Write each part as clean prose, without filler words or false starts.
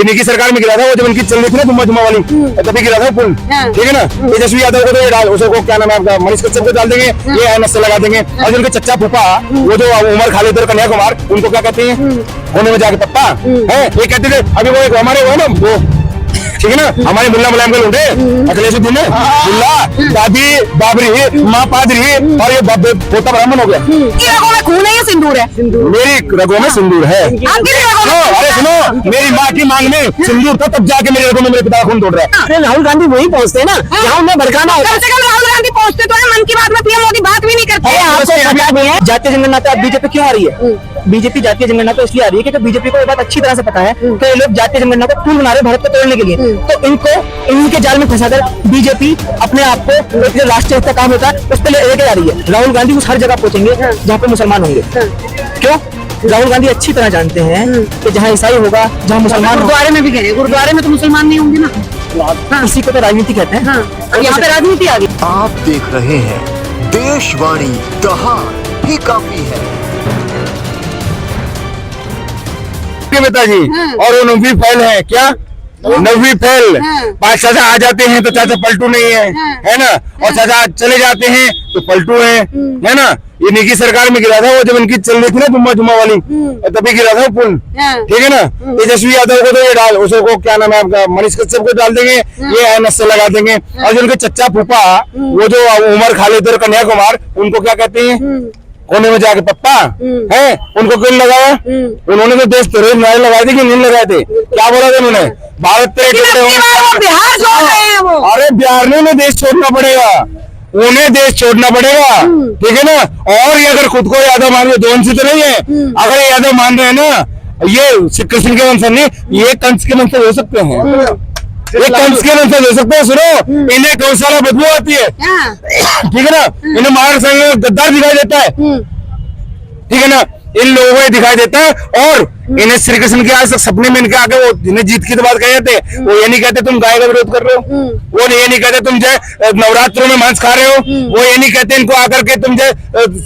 इन्हीं की सरकार में गिरा था वो, जब इनकी चल रही थी ना जुम्मा जुम्मा वाली, तभी गिरा था पुल। ठीक है ना, तेजस्वी यादव को तो ये डाल, उसको क्या नाम है आपका, मनीष कश्यप को डाल देंगे, ये एमएस से लगा देंगे। और जिनके चच्चा फूफा वो जो उमर खालिद और कन्या कुमार, उनको क्या कहते हैं, होने में जाके पप्पा है, ये कहते थे। अभी वो एक हमारे वो ना वो, ठीक है ना, हमारे मुल्ला मुलायम के लूटे अखिलेश उद्दीन ने, मुल्ला दादी बाबरी माँ पादरी और ये पोता ब्राह्मण हो गया। रगों में खून है या सिंदूर है? मेरी रगों में सिंदूर है। अरे सुनो, मेरी माँ की मांग में सिंदूर था, तब जाके मेरे रगों में मेरे पिता खून तोड़ रहा है। अरे राहुल गांधी वही पहुंचते हैं ना जहाँ उन्हें भड़काना होता है। कम से कम राहुल गांधी पहुंचते तो है, मन की बात में पीएम मोदी बात भी नहीं करते। आपको पता नहीं है जातीय जनगणना पे बीजेपी क्यों आ रही है? बीजेपी जातीय जनगणना तो इसलिए आ रही है क्योंकि बीजेपी को ये बात अच्छी तरह से पता है कि ये लोग जातीय जनगणना को पुल बना रहे भारत को तोड़ने के लिए। तो इनको इनके जाल में फंसाकर बीजेपी अपने आप को एक जो राष्ट्रीय हित का काम होता है उस पर लेके जा रही है। राहुल गांधी उस हर जगह पहुंचेंगे जहाँ पे मुसलमान होंगे। क्यों? राहुल गांधी अच्छी तरह जानते हैं कि जहाँ ईसाई होगा, जहाँ मुसलमान, गुरुद्वारे में भी गए, गुरुद्वारे में तो मुसलमान नहीं होंगे ना। इसी को तो राजनीति कहते हैं। यहाँ पे राजनीति आ गई। आप देख रहे हैं देशवाणी, दहाड़ ही काफी है। पिताजी और वो नवी फैल है क्या, नवी फैल। पांच चाचा आ जाते हैं तो चाचा पलटू नहीं है ना, और चाचा चले जाते हैं तो पलटू है ना। इन्हीं की सरकार में गिरा था वो, जब इनकी चल रही थी ना जुम्मा जुम्मा वाली, तभी गिरा था पुल। ठीक है ना, तेजस्वी यादव को तो ये डाल, उसको क्या नाम है आपका, मनीष कश्यप को डाल देंगे, ये एमएस से लगा देंगे। और जिनके चच्चा फूफा वो जो उमर खालिद और कन्या कुमार, उनको क्या कहते हैं, होने में जाके पप्पा है, उनको क्यों लगाया? उन्होंने तो देश तोड़े नारे लगाए थे कि नहीं लगाए थे? क्या बोला था उन्होंने, भारत तेरे टुकड़े होंगे। बिहार छोड़ रहे हैं वो। अरे बिहार में उन्हें देश छोड़ना पड़ेगा, उन्हें देश छोड़ना पड़ेगा। ठीक है ना, और ये अगर खुद को यादव मान रहे, दोन से तो नहीं है, अगर ये यादव मान रहे हैं ना, ये श्री कृष्ण के वंश नहीं, ये कंस के वंश हो सकते हैं, ये कंस के वंश हो सकते हैं। सुनो, इन्हें गौशाला बदबू आती है, ठीक है ना, इन्हें महाराष्ट्र में गद्दार दिखाई देता है, ठीक है ना, इन लोगों को दिखाई देता है। और इन्हें श्री कृष्ण के आज तक सपने में इनके आगे वो जिन्हें जीत की तो बात कहे थे, वो ये नहीं कहते तुम गाय का विरोध कर रहे हो, वो ये नहीं कहते तुम जो नवरात्रों में मांस खा रहे हो, वो ये नहीं कहते इनको आकर के तुम जो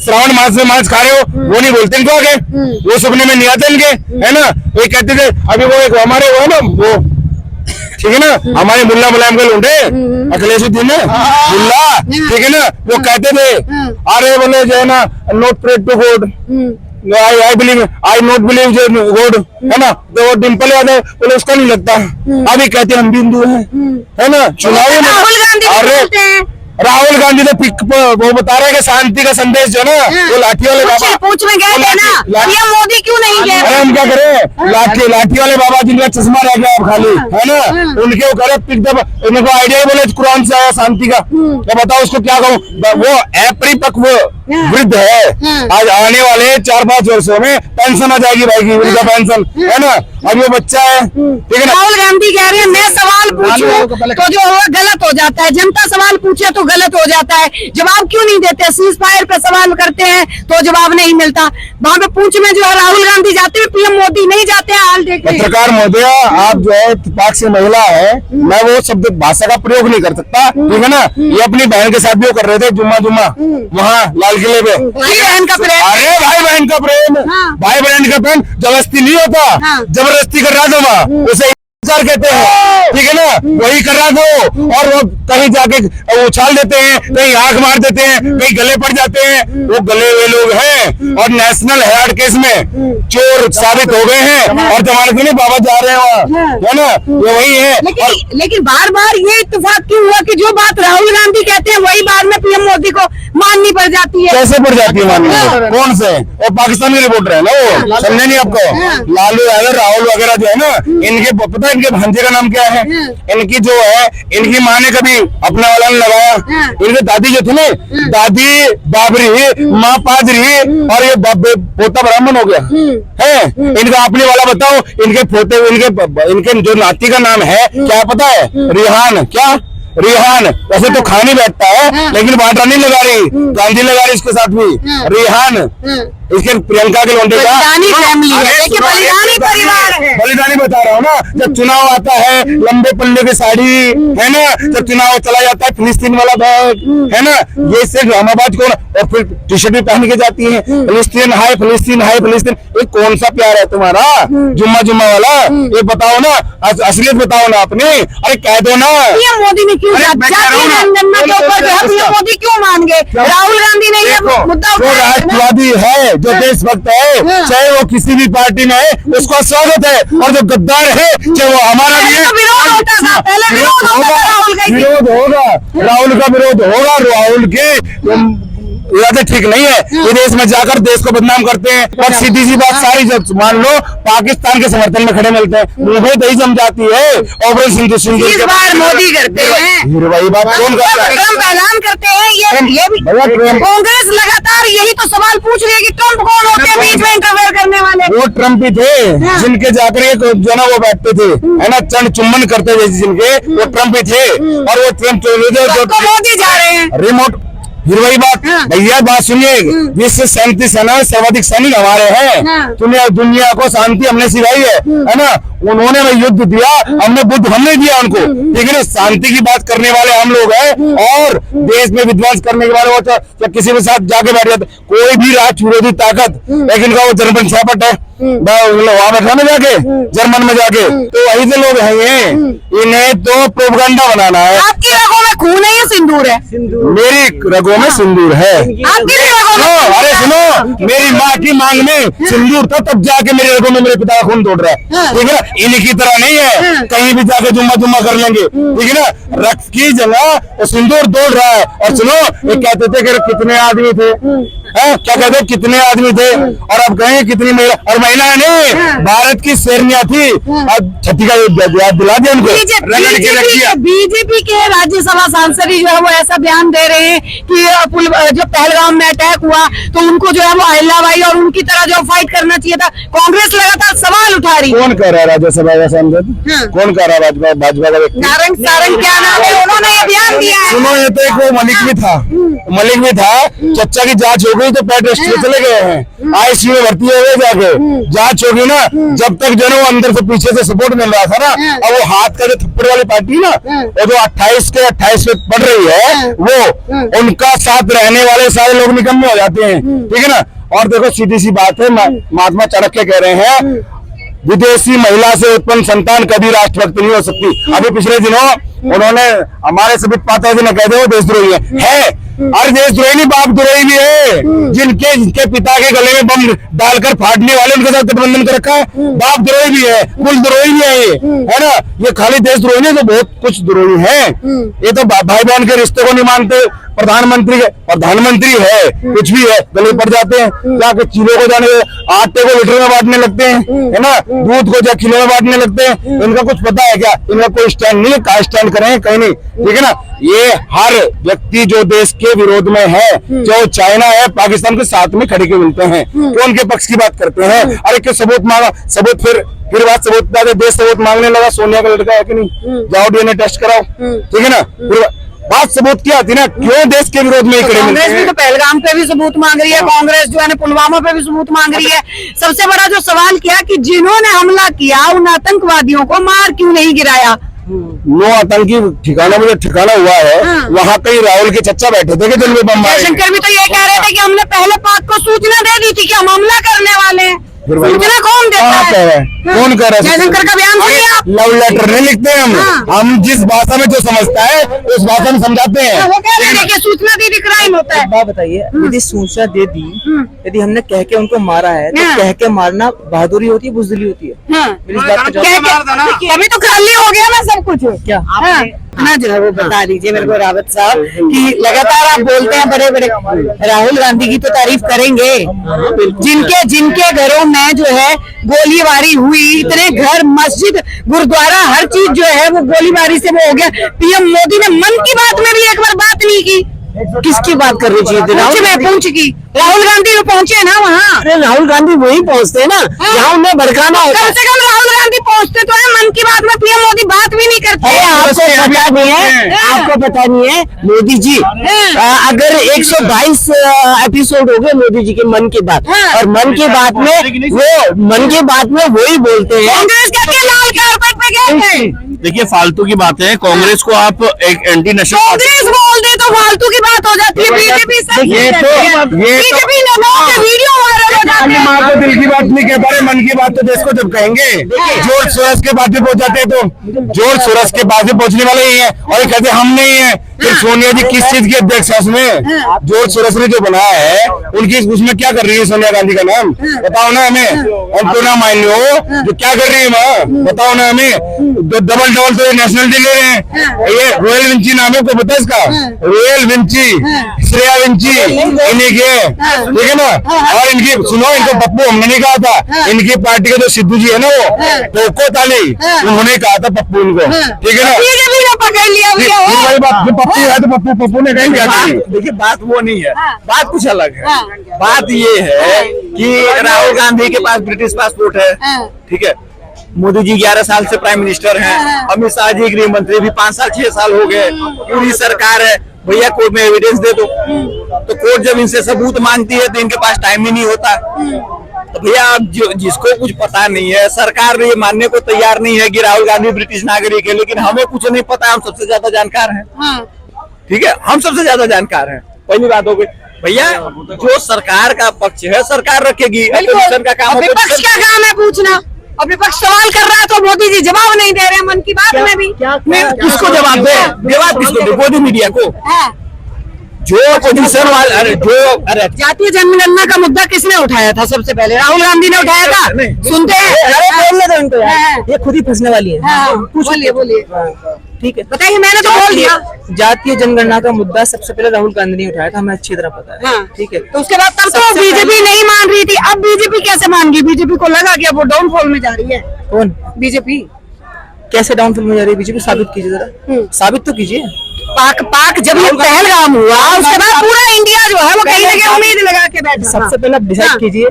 श्रावण मास में मांस खा रहे हो, वो नहीं बोलते इनको आगे, वो सपने में नहीं आते इनके, है ना। ये कहते थे अभी वो एक हमारे वो है ना वो, ठीक है ना, हमारे मुल्ला मुलायम के लूटे अखिलेश उद्दीन ने, मुल्ला, ठीक है ना, वो कहते थे अरे बोले जो है ना, not prayed to God, I not believe God, है ना। तो वो डिम्पल यादव बोले उसका नहीं लगता, अभी कहते हम भी हिंदू है ना। चुनावी में राहुल गांधी तो वो बता रहे हैं कि शांति का संदेश जो है ना, वो लाठी वाले बाबा पूछ में गए थे ना, पीएम मोदी क्यों नहीं गए? अरे हम क्या करें, लाठी वाले बाबा जिनका चश्मा रह गया अब खाली, है ना, उनके वो करे उनको आइडिया ही बोले कुरान से आया शांति का। तो बताओ उसको क्या कहूँ, वो अपरिपक्व वृद्ध है, आज आने वाले 4-5 वर्षों में पेंशन आ जाएगी भाई की, वृद्धा पेंशन, है ना। अब वो बच्चा है, ठीक है ना। राहुल गांधी कह रहे हैं मैं सवाल पूछूं तो जो है गलत हो जाता है, जनता सवाल पूछे तो गलत हो जाता है। जवाब क्यों नहीं देते? सीज फायर पे सवाल करते हैं तो जवाब नहीं मिलता। वहाँ पे पूछ में जो है राहुल गांधी जाते हैं, पीएम मोदी नहीं जाते हैं। हाल देखिए। पत्रकार महोदय, आप जो है पाक से महिला है, मैं वो शब्द भाषा का प्रयोग नहीं कर सकता, ठीक है ना। ये अपनी बहन के साथ भी वो कर रहे थे जुम्मा वहाँ लाल किले पे, भाई बहन का प्रेम। अरे भाई बहन का प्रेम, भाई बहन का प्रेम जबरदस्ती नहीं होता, जबरदस्ती कर रहा था वहाँ, उसे कहते हैं, ठीक है ना, वही कर रहा था। और वो कहीं जाके उछाल देते हैं, कहीं आंख मार देते हैं, कहीं गले पड़ जाते हैं, वो गले हुए लोग हैं और नेशनल हेराल्ड केस में चोर साबित हो गए हैं और जमानत में बाबा जा रहे हैं वहाँ, है ना, ये वही है। लेकिन बार बार ये इत्तेफाक क्यों हुआ कि जो बात राहुल गांधी कहते हैं वही बाद में पीएम मोदी को माननी पड़ जाती है? कैसे पड़ जाती है माननी? कौन से? वो पाकिस्तान के रिपोर्टर है ना, वो समझे नहीं आपको, लालू यादव राहुल वगैरह जो है ना, इनके पता है इनके भांजे का नाम क्या है? इनकी जो है, इनकी माँ ने कभी अपना वाला लगाया, इनके दादी जो थे ना, दादी बाबरी माँ पादरी और ये पोता ब्राह्मण हो गया है। इनका अपने वाला बताओ, इनके पोते इनके जो नाती का नाम है क्या पता है? रिहान। क्या रिहान? वैसे तो खाने बैठता है लेकिन बांटा नहीं लगा रही, गांधी लगा रही इसके साथ भी, रिहान। इसके प्रियंका के लौंडे का बलिदानी फैमिली है, अरे देखिए सुनो, बलिदानी परिवार है। बलिदानी बता रहा हूँ ना, जब चुनाव आता है लंबे पल्ले की साड़ी है ना, जब चुनाव चला जाता है फिलिस्तीन वाला बैग है ना, ये सिर्फ इस्लामाबाद को, और फिर टी शर्ट भी पहन के जाती है फिलिस्तीन हाय फिलिस्तीन हाय फिलिस्तीन। ये कौन सा प्यार है तुम्हारा जुम्मा जुम्मा वाला? ये बताओ ना, असलियत बताओ ना अपनी। अरे कह दो ना पीएम मोदी ने क्यों अरे मैं कह रहा हूँ ना, जनगणना के ऊपर जो है पीएम मोदी क्यों मान गए? राहुल गांधी ने ये देखो, मुद्दा जो उठाया है ना। राष्ट्रवादी है, जो देशभक्त है, चाहे वो किसी भी पार्टी में है, उसका स्वागत है। और जो गद्दार है, चाहे वो हमारा भी है, पहले तो विरोध होता था, पहले विरोध होता था राहुल गांधी। विरोध होगा, राहुल का विरोध होगा। राहुल के इरादे ठीक नहीं है, विदेश में जाकर देश को बदनाम करते हैं। और सीधी सी बात सारी, जब मान लो पाकिस्तान के समर्थन में खड़े मिलते हैं, मुंह दही जम जाती है। ऑपरेशन सिंदूर इस बार मोदी करते हैं, वही बात कौन करता है? ट्रम्प ऐलान करते हैं, ये भी भैया ट्रम्प- कांग्रेस लगातार यही तो सवाल पूछ रही है कि ट्रम्प कौन होते हैं बीच में इंटरफेयर करने वाले? वो ट्रम्प ही थे हाँ। जिनके जाकर एक जो ना वो बैठते थे है ना, चंड चुम्बन करते थे जिनके, वो ट्रम्प ही थे। और वो ट्रम्प तो मोदी जा रहे हैं। रिमोट, फिर वही बात हाँ। भैया, बात सुनिए, विश्व शांति सेना में सर्वाधिक सैनिक हमारे हैं। हाँ। दुनिया को शांति हमने सिखाई है ना, उन्होंने में युद्ध दिया, हमने बुद्ध हमने दिया उनको, ठीक है ना। शांति की बात करने वाले हम लोग हैं, और देश में विध्वंस करने के वाले वो तो किसी के साथ जाके बैठ जाते, कोई भी राष्ट्र विरोधी ताकत, लेकिन का वो जर्मन छापट है, वहां बैठा ना जाके जर्मन में जाके, तो वही से लोग हैं ये, इन्हें तो प्रोपगंडा बनाना है। आपकी रगों में खून है या सिंदूर है? मेरी रगों में सिंदूर है। आपकी भी रगों में सुनो, खून अरे है? सुनो, मेरी माँ की मांग में सिंदूर था, तब जाके मेरे रगों में मेरे पिता का खून दौड़ रहा है, हाँ। ठीक है ना। इन्हीं की तरह नहीं है कहीं भी जाके जुम्मा जुम्मा कर लेंगे, ठीक है ना। रक्त की जगह वो सिंदूर दौड़ रहा है। और सुनो, ये कहते थे कि कितने आदमी थे, हैं? क्या कहते हैं, कितने आदमी थे, और अब कहेंगे कितनी महिला, और महिलाएं नहीं, भारत की शेरनियां थी। अब छठी का याद दिला दिया उनको, रगड़ के रख दिया। बीजेपी के राज्यसभा सांसद ही जो है वो ऐसा बयान दे रहे हैं कि जो पहलगाम में अटैक हुआ तो उनको जो है वो अहिल्याबाई और उनकी तरह जो फाइट करना चाहिए था। कांग्रेस लगातार सवाल उठा रही है। कौन कह रहा है राज्यसभा का सांसद? हाँ। कौन कह रहा है भाजपा का व्यक्ति? नारंग सारंग क्या नाम है, उन्होंने ये बयान दिया है। सुनो, ये तो एक वो मलिक भी था, मलिक भी था, चच्चा की जांच हो गई तो पेट रेस्ट पे चले गए हैं, आईसीयू में भर्ती हो गए, जाके जांच होगी ना, जब तक जो है वो अंदर से पीछे से सपोर्ट मिल रहा था ना, अब वो हाथ का जो थप्पड़ वाली पार्टी ना, वो जो 28 के 28 पे पड़ रही है, वो उनका साथ रहने वाले सारे लोग निकम्मे हो जाते हैं, ठीक है ना। और देखो सीधी सी बात है, महात्मा चाणक्य कह रहे हैं, विदेशी महिला से उत्पन्न संतान कभी राष्ट्रभक्त नहीं हो सकती। अभी पिछले दिनों उन्होंने हमारे सबित पात्रा जी ने कह दिया वो देशद्रोही है। अरे देशद्रोही नहीं, बाप द्रोही भी है, जिनके पिता के गले में बम डालकर फाड़ने वाले उनके साथ गठबंधन कर रखा है, बाप द्रोही भी है, कुल द्रोही भी है, ये है ना। ये खाली देशद्रोही नहीं, तो बहुत कुछ द्रोही है। ये तो भाई बहन के रिश्ते को नहीं मानते, प्रधानमंत्री है, कुछ भी है, गले पड़ जाते हैं, जाके चीलों को जाने, आटे को लीटर में बांटने लगते हैं, है ना, दूध को जा किलो में बांटने लगते हैं। इनका कुछ पता है क्या? इनका कोई स्टैंड नहीं है, कहाँ स्टैंड करें, कहीं नहीं, ठीक है ना। ये हर व्यक्ति जो देश के विरोध में है, जो चाइना है, पाकिस्तान के साथ में खड़े के मिलते हैं, तो उनके पक्ष की बात करते हैं। अरे क्यों सबूत मांगा, सबूत फिर बात सबूत देश सबूत मांगने लगा, सोनिया का लड़का है कि नहीं, जाओ डीएनए टेस्ट कराओ, ठीक है ना। फिर बात सबूत क्या आती ना, क्यों देश के विरोध में खड़े मिलते कांग्रेस भी हैं? तो पहलगाम पे भी सबूत मांग रही है, कांग्रेस जो है ना पुलवामा पे भी सबूत मांग रही है। सबसे बड़ा जो सवाल किया कि जिन्होंने हमला किया उन आतंकवादियों को मार क्यों नहीं गिराया? नो आतंकी ठिकाना में जो ठिकाना हुआ है, वहाँ कहीं राहुल के चच्चा बैठे थे कि जिनमें बम मारे। जयशंकर भी तो ये कह रहे थे कि हमने पहले पाक को सूचना दे दी थी कि हम हमला करने वाले हैं। फिर वही सूचना कौन देता कहाँ कह रहा है? है? कौन कह रहा है? जयशंकर का बयान सुनिए आप। लव लेटर नहीं लिखते हम, हाँ। हम जिस भाषा में जो समझता है उस भाषा में समझाते हैं। वो कह रहे थे कि सूचना दी थी क्राइम होता है। एक बात बताइए, यदि सूचना दे दी, यदि हमने कह के उनको मारा है, तो हाँ। कह के मारना बहादुरी होती है, बुजदिली होती है? हाँ। मेरी इस बात पे अभी तो खाली हो गया ना सब कुछ। क्या हाँ। ना जो है वो बता दीजिए मेरे को रावत साहब कि लगातार आप बोलते हैं बड़े बड़े, राहुल गांधी की तो तारीफ करेंगे, जिनके घरों में जो है गोलीबारी हुई, इतने घर मस्जिद गुरुद्वारा हर चीज जो है वो गोलीबारी से वो हो गया। पीएम मोदी ने मन की बात में भी एक बार बात नहीं की। किसकी बात कर रही थी? पूछ की राहुल गांधी तो पहुंचे ना वहाँ। अरे राहुल गांधी वही पहुंचते हैं ना जहाँ उन्हें भड़काना होता कम है। से कम राहुल गांधी पहुंचते तो है, मन की बात में पीएम मोदी बात भी नहीं करते। आपको पता नहीं है, आपको को पता नहीं है मोदी जी अगर 122 एपिसोड हो गए मोदी जी के मन की बात, और मन की बात में वही बोलते हैं। कांग्रेस के लाल कार्पेट पे गए थे। देखिए फालतू की बातें हैं, कांग्रेस को आप एक एंटी नेशनल कांग्रेस बोल दे तो फालतू की बात हो जाती है। बीजेपी बीजेपी वीडियो वायरल हो जाते हैं। तो दिल की बात नहीं कह पा रहे, मन की बात तो देश को जब कहेंगे जॉर्ज सोरस के पास भी पहुंच जाते हैं, तो जॉर्ज सोरस के पास भी पहुंचने वाले ही है, और ये कहते हम नहीं है। फिर सोनिया जी किस चीज की अध्यक्ष है उसमें? जॉर्ज सोरस ने जो बनाया है उनकी, उसमें क्या कर रही है सोनिया गांधी का नाम बताओ ना हमें, और तो ना मान लो जो क्या कर रही है वहाँ बताओ ना हमें। डबल तो नेशनलिटी ले रहे हैं, ये रॉयल विंची नाम है, आपको पता है इसका? रॉयल विंची, श्रेया विंची इन्हीं के, ठीक है ना। और इनकी सुनो, इनको पप्पू हमने नहीं कहा था, इनकी पार्टी के जो सिद्धू जी है ना वो टोको ताली, उन्होंने कहा था पप्पू इनको, ठीक है ना। पकड़ लिया पप्पू है तो पप्पू ने कहीं क्या की? देखिए बात वो नहीं है, बात कुछ अलग है। बात ये है कि राहुल गांधी के पास ब्रिटिश पासपोर्ट है, ठीक है। मोदी जी 11 साल से प्राइम मिनिस्टर हैं, अमित शाह जी गृह मंत्री भी 5 साल 6 साल हो गए, पूरी सरकार है। भैया कोर्ट में एविडेंस दे दो, तो कोर्ट जब इनसे सबूत मांगती है तो इनके पास टाइम ही नहीं होता। तो भैया आप जिसको कुछ पता नहीं है, सरकार ये मानने को तैयार नहीं है कि राहुल गांधी ब्रिटिश नागरिक है, लेकिन हमें कुछ नहीं पता, हम सबसे ज्यादा जानकार हैं, ठीक है। हम सबसे ज्यादा जानकार हैं, पहली बात हो गई। भैया जो सरकार का पक्ष है सरकार रखेगी, अपोजिशन का काम है, विपक्ष का काम है पूछना। और विपक्ष सवाल कर रहा है तो मोदी जी जवाब नहीं दे रहे हैं। मन की बात में भी किसको जवाब दे? जवाब किसको दे? मोदी मीडिया को। जो अपोजिशन वाले, अरे जातीय जनगणना का मुद्दा किसने उठाया था सबसे पहले? राहुल गांधी ने उठाया था। सुनते हैं, बोलने दो इनको यार, ये खुद ही फंसने वाली है। बोलिए ठीक है, बताइए। मैंने तो बोल दिया। जातीय जनगणना का मुद्दा सबसे पहले राहुल गांधी ने उठाया था, हमें अच्छी तरह पता है, ठीक है। तो उसके बाद तब तो बीजेपी नहीं मान रही थी, अब बीजेपी कैसे मान गई? बीजेपी को लगा कि अब वो डाउनफॉल में जा रही है। कौन? बीजेपी कैसे डाउनफॉल में जा रही है बीजेपी? साबित कीजिए जरा, साबित तो कीजिए। पाक जब ये पहलगाम हुआ उसके बाद पूरा इंडिया जो है वो कहीं ना कहीं उम्मीद लगा के बैठा। सबसे पहले डिसाइड कीजिए,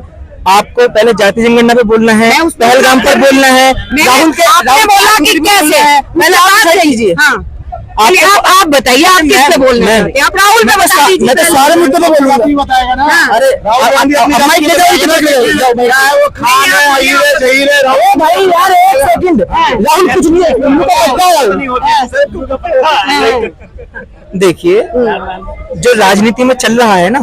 आपको पहले जातीय जनगणना पे बोलना है, पहलगाम पर बोलना है। राहुल के आपने बोला कि कैसे, पहले बात कीजिए। आप बताइए, आप किस पे बोल रहे हैं? आप राहुल पे बता दीजिए। मैं तो सारे मुद्दों पे बोलूंगा, बताएगा ना। अरे राहुल गांधी अपनी माइक ले जाओ, वो खान है, सही है ओ भाई यार एक सेकंड, राहुल कुछ नहीं है। देखिए जो राजनीति में चल रहा है ना,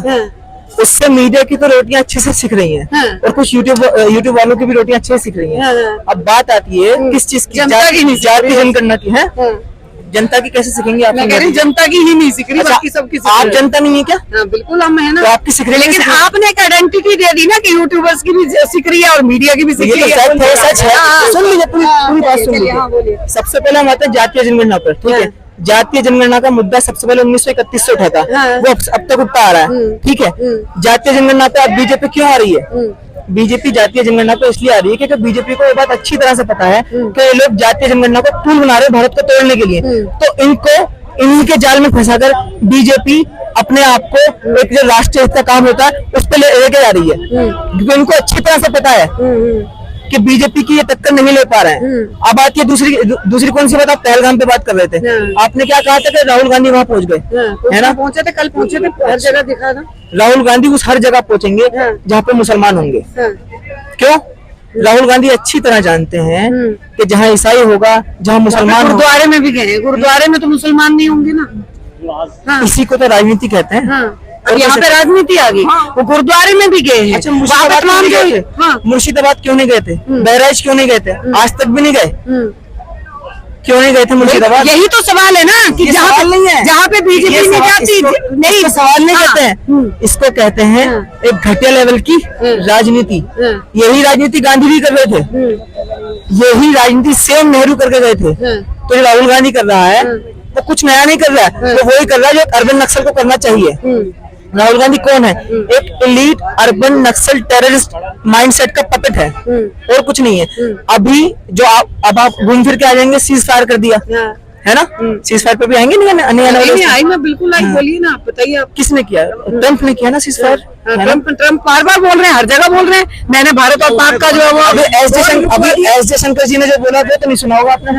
उससे मीडिया की तो रोटियां अच्छे से सीख रही हैं, और कुछ यूट्यूब वालों की भी रोटियां अच्छे से सीख रही हैं। अब बात आती है किस चीज की? जातीय जनगणना की है। जनता की कैसे सीखेंगे आप? जनता की ही नहीं सीख रही, बाकी सबकी सीख रही आप है। जनता नहीं है क्या? बिल्कुल हम है ना। तो आपकी सीख रही है, लेकिन आपने एक आइडेंटिटी दे दी ना कि यूट्यूबर्स की भी सीख रही है और मीडिया की भी सीख रही है। सच है। सुन लीजिए पूरी बात सुन लीजिए। सबसे पहले हम आते हैं जातीय जनगणना पर, ठीक है। जातीय जनगणना का मुद्दा सबसे पहले 1931 से उठा था, वो अब तक उठता आ रहा है, ठीक है। जातीय जनगणना पे अब बीजेपी क्यों आ रही है? बीजेपी जातीय जनगणना पे इसलिए आ रही है क्योंकि बीजेपी को ये बात अच्छी तरह से पता है कि ये लोग जातीय जनगणना को टूल बना रहे हैं भारत को तोड़ने के लिए। तो इनको इनके जाल में फंसाकर बीजेपी अपने आप को एक जो राष्ट्रीय हित का काम होता है उस पर लेके जा रही है, क्योंकि इनको अच्छी तरह से पता है कि बीजेपी की ये टक्कर नहीं ले पा रहे हैं। अब आती है दूसरी कौन सी बात? आप पहलगाम पे बात कर रहे थे, आपने क्या कहा था कि राहुल गांधी वहां पहुंच गए, है ना? पहुंचे थे, कल पहुंचे थे, हर जगह दिखा था। राहुल गांधी उस हर जगह पहुंचेंगे जहाँ पे मुसलमान होंगे। क्यों? राहुल गांधी अच्छी तरह जानते हैं कि जहाँ ईसाई होगा, जहाँ मुसलमान, गुरुद्वारे में भी गए, गुरुद्वारे में तो मुसलमान नहीं होंगे ना। इसी को तो राजनीति कहते हैं। और यहाँ पे राजनीति आ गई। वो गुरुद्वारे में भी गए हैं। अच्छा, मुर्शिदाबाद क्यों नहीं गए थे? मुर्शिदाबाद क्यों नहीं गए थे? बहराइच क्यों नहीं गए थे? आज तक भी नहीं गए। क्यों नहीं गए थे मुर्शिदाबाद? यही तो सवाल है ना कि जहाँ पे बीजेपी नहीं जाती, नहीं सवाल नहीं कहते हैं, इसको कहते हैं एक घटिया लेवल की राजनीति। यही राजनीति गांधी भी कर रहे थे, यही राजनीति सेम नेहरू करके गए थे। तो ये राहुल गांधी कर रहा है तो कुछ नया नहीं कर रहा है, तो वही कर रहा है जो अर्बन नक्सल को करना चाहिए। राहुल गांधी कौन है? एक एलीट अर्बन नक्सल टेररिस्ट माइंडसेट का पपेट है, और कुछ नहीं है। अभी जो अब आप घूम फिर के आ जाएंगे, सीज फायर कर दिया है ना? सीज फायर पे भी आएंगे नहीं आई मैं बिल्कुल आई। बोलिए ना, आप बताइए। आप किसने किया? ट्रम्प ने किया ना सीज फायर। ट्रम्प बार बार बोल रहे हैं, हर जगह बोल रहे हैं। मैंने भारत और पाक का जो है वो एस जयशंकर जी ने जो बोला था तो नहीं सुना होगा आपने।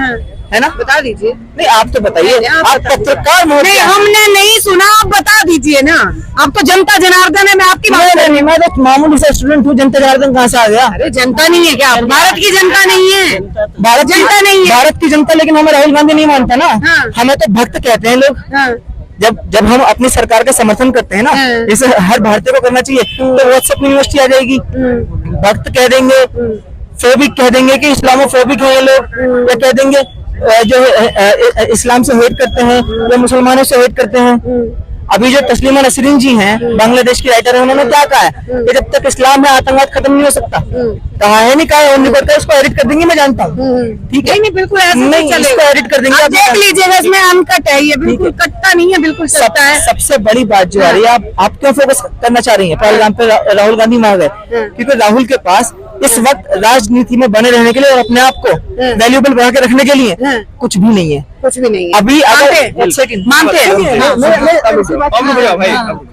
है ना? बता दीजिए। नहीं आप तो बताइए, नहीं, आप आप बता दीजिए। पत्रकार मोड नहीं पे हैं। हमने नहीं सुना, आप बता दीजिए ना। आप तो जनता जनार्दन है, मैं आपकी बात कर रही हूँ। मैं तो मामूली सा स्टूडेंट हूँ, जनता जनार्दन कहाँ से आ गया? अरे जनता नहीं है क्या? भारत की जनता नहीं है? जनता नहीं है। भारत की जनता, लेकिन हमें राहुल गांधी नहीं मानता ना। हाँ। हमें तो भक्त कहते हैं लोग। हाँ। जब हम अपनी सरकार का समर्थन करते हैं ना, हाँ। जैसे हर भारतीय को करना चाहिए, तो व्हाट्सएप यूनिवर्सिटी आ जाएगी, भक्त कह देंगे, फोबिक कह देंगे कि इस्लामोफोबिक है ये लोग, या कह देंगे जो इस्लाम से हेट करते हैं या मुसलमानों से हेट करते हैं। अभी जो तस्लीमा नसरीन जी हैं, बांग्लादेश की राइटर है, उन्होंने क्या कहा है कि जब तक इस्लाम है आतंकवाद खत्म नहीं हो सकता। कहा है नहीं, कहा है उन्होंने बताया, उसको एडिट कर देंगे, मैं जानता हूँ। ठीक है, नहीं बिल्कुल ऐसा नहीं, चलेगा। इसको एडिट कर देंगे, आप देख लीजिएगा, इसमें अनकट है, ये बिल्कुल कटता नहीं है, बिल्कुल चलता है। सबसे बड़ी बात जो आ रही है, आप क्यों फोकस करना चाह रही हैं पहलगाम पे राहुल गांधी वहां गए? क्योंकि राहुल के पास इस वक्त राजनीति में बने रहने के लिए और अपने आप को वैल्यूएबल बना के रखने के लिए कुछ भी नहीं है। कुछ भी नहीं है। अभी अगर मानते हैं? एक सेकंड मानते हैं? मैं- अब रुक जाओ भाई।